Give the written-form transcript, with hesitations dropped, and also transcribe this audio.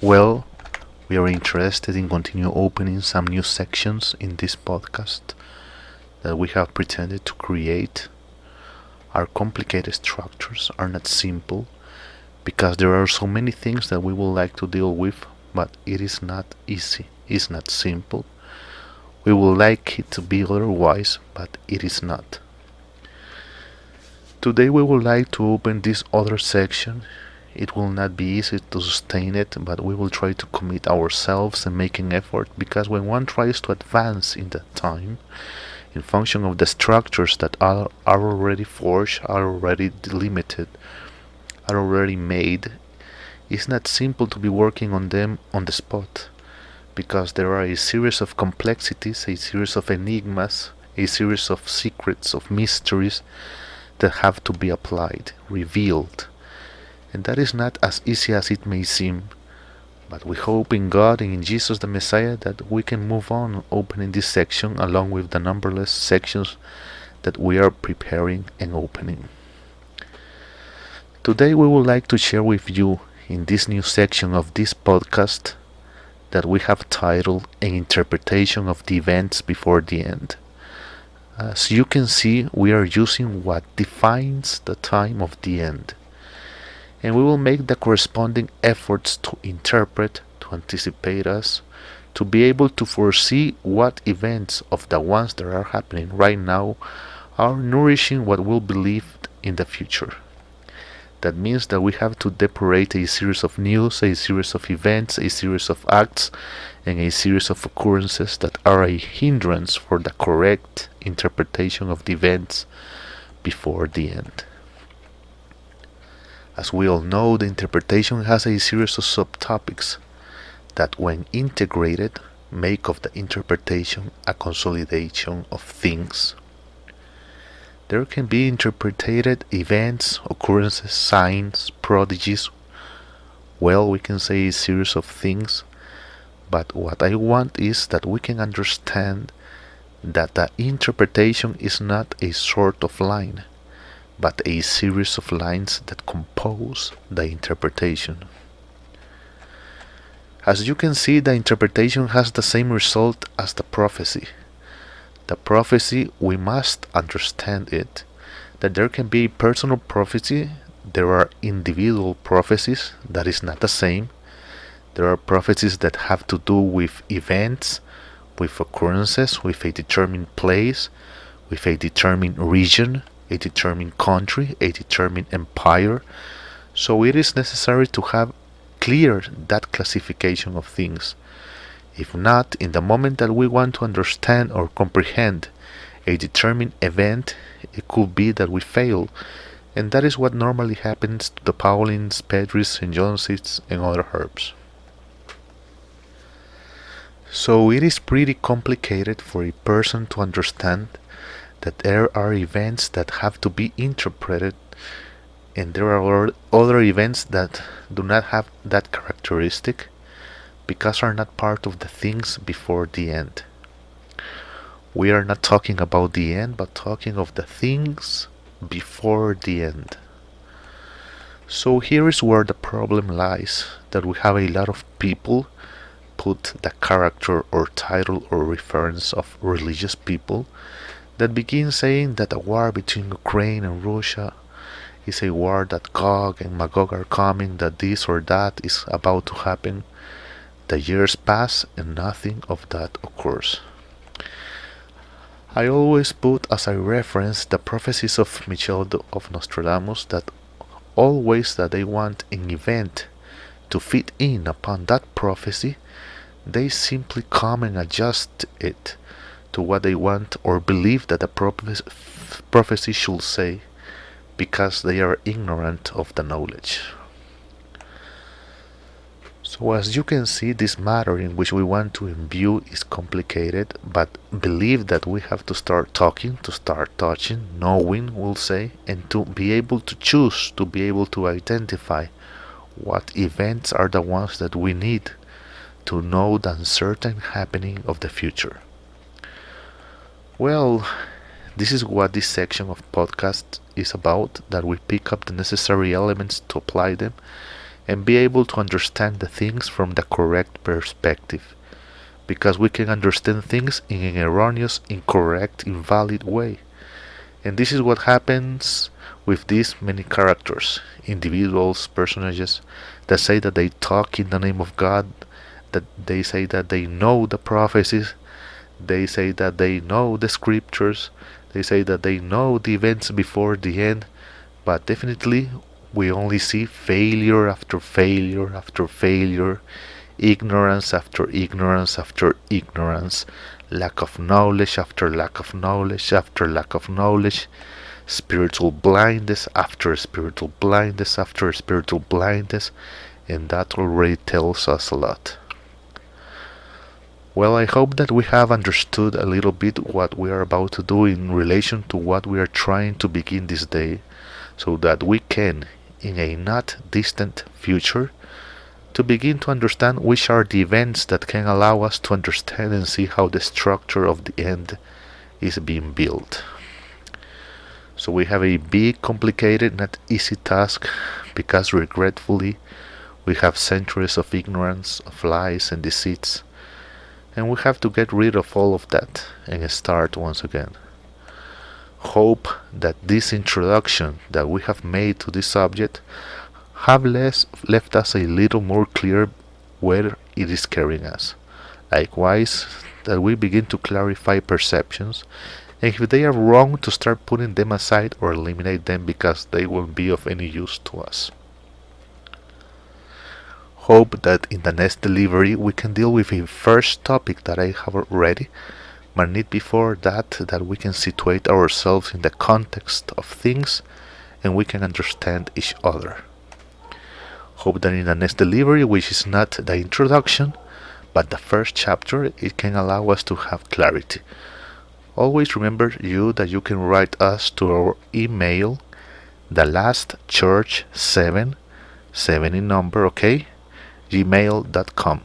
Well, we are interested in continue opening some new sections in this podcast that we have pretended to create. Our complicated structures are not simple because there are so many things that we would like to deal with, but it is not easy, it's not simple. We would like it to be otherwise, but it is not. Today we would like to open this other section. It will not be easy to sustain it, but we will try to commit ourselves and make an effort because when one tries to advance in that time, in function of the structures that are already forged, are already delimited, are already made, it's not simple to be working on them on the spot because there are a series of complexities, a series of enigmas, a series of secrets, of mysteries that have to be applied, revealed. And that is not as easy as it may seem. But we hope in God and in Jesus the Messiah that we can move on opening this section along with the numberless sections that we are preparing and opening. Today we would like to share with you in this new section of this podcast that we have titled An Interpretation of the Events Before the End. As you can see, we are using what defines the time of the end, and we will make the corresponding efforts to interpret, to anticipate us, to be able to foresee what events of the ones that are happening right now are nourishing what will be lived in the future. That means that we have to depurate a series of news, a series of events, a series of acts, and a series of occurrences that are a hindrance for the correct interpretation of the events before the end. As we all know, the interpretation has a series of subtopics that, when integrated, make of the interpretation a consolidation of things. There can be interpreted events, occurrences, signs, prodigies. Well, we can say a series of things, but what I want is that we can understand that the interpretation is not a sort of line, but a series of lines that compose the interpretation. As you can see, the interpretation has the same result as the prophecy. The prophecy, we must understand it, that there can be personal prophecy, there are individual prophecies, that is not the same. There are prophecies that have to do with events, with occurrences, with a determined place, with a determined region, a determined country, a determined empire. So it is necessary to have clear that classification of things. If not, in the moment that we want to understand or comprehend a determined event, it could be that we fail. And that is what normally happens to the Paulins, Pedris, and Joneses, and other herbs. So it is pretty complicated for a person to understand that there are events that have to be interpreted, and there are other events that do not have that characteristic because are not part of the things before the end. We are not talking about the end, but talking of the things before the end. So here is where the problem lies, that we have a lot of people put the character or title or reference of religious people that begin saying that a war between Ukraine and Russia is a war that Gog and Magog are coming, that this or that is about to happen. The years pass and nothing of that occurs. I always put as a reference the prophecies of Michel of Nostradamus that always that they want an event to fit in upon that prophecy, they simply come and adjust it to what they want or believe that the prophecy should say because they are ignorant of the knowledge. So as you can see, this matter in which we want to imbue is complicated, but believe that we have to start talking, to start touching, knowing, we'll say, and to be able to choose, to be able to identify what events are the ones that we need to know the uncertain happening of the future. Well, this is what this section of podcast is about, that we pick up the necessary elements to apply them and be able to understand the things from the correct perspective, because we can understand things in an erroneous, incorrect, invalid way. And this is what happens with these many characters, individuals, personages that say that they talk in the name of God, that they say that they know the prophecies, they say that they know the scriptures, they say that they know the events before the end, but definitely we only see failure after failure after failure, ignorance after ignorance after ignorance, lack of knowledge after lack of knowledge after lack of knowledge, spiritual blindness after spiritual blindness after spiritual blindness, and that already tells us a lot. Well, I hope that we have understood a little bit what we are about to do in relation to what we are trying to begin this day, so that we can, in a not distant future, to begin to understand which are the events that can allow us to understand and see how the structure of the end is being built. So we have a big, complicated, not easy task, because regretfully we have centuries of ignorance, of lies and deceits, and we have to get rid of all of that and start once again. Hope that this introduction that we have made to this subject have left us a little more clear where it is carrying us. Likewise, that we begin to clarify perceptions, and if they are wrong, to start putting them aside or eliminate them because they won't be of any use to us. Hope that in the next delivery we can deal with a first topic that I have already, but need before that we can situate ourselves in the context of things and we can understand each other. Hope that in the next delivery, which is not the introduction, but the first chapter, it can allow us to have clarity. Always remember that you can write us to our email, thelastchurch7, 7 in number, okay, gmail.com.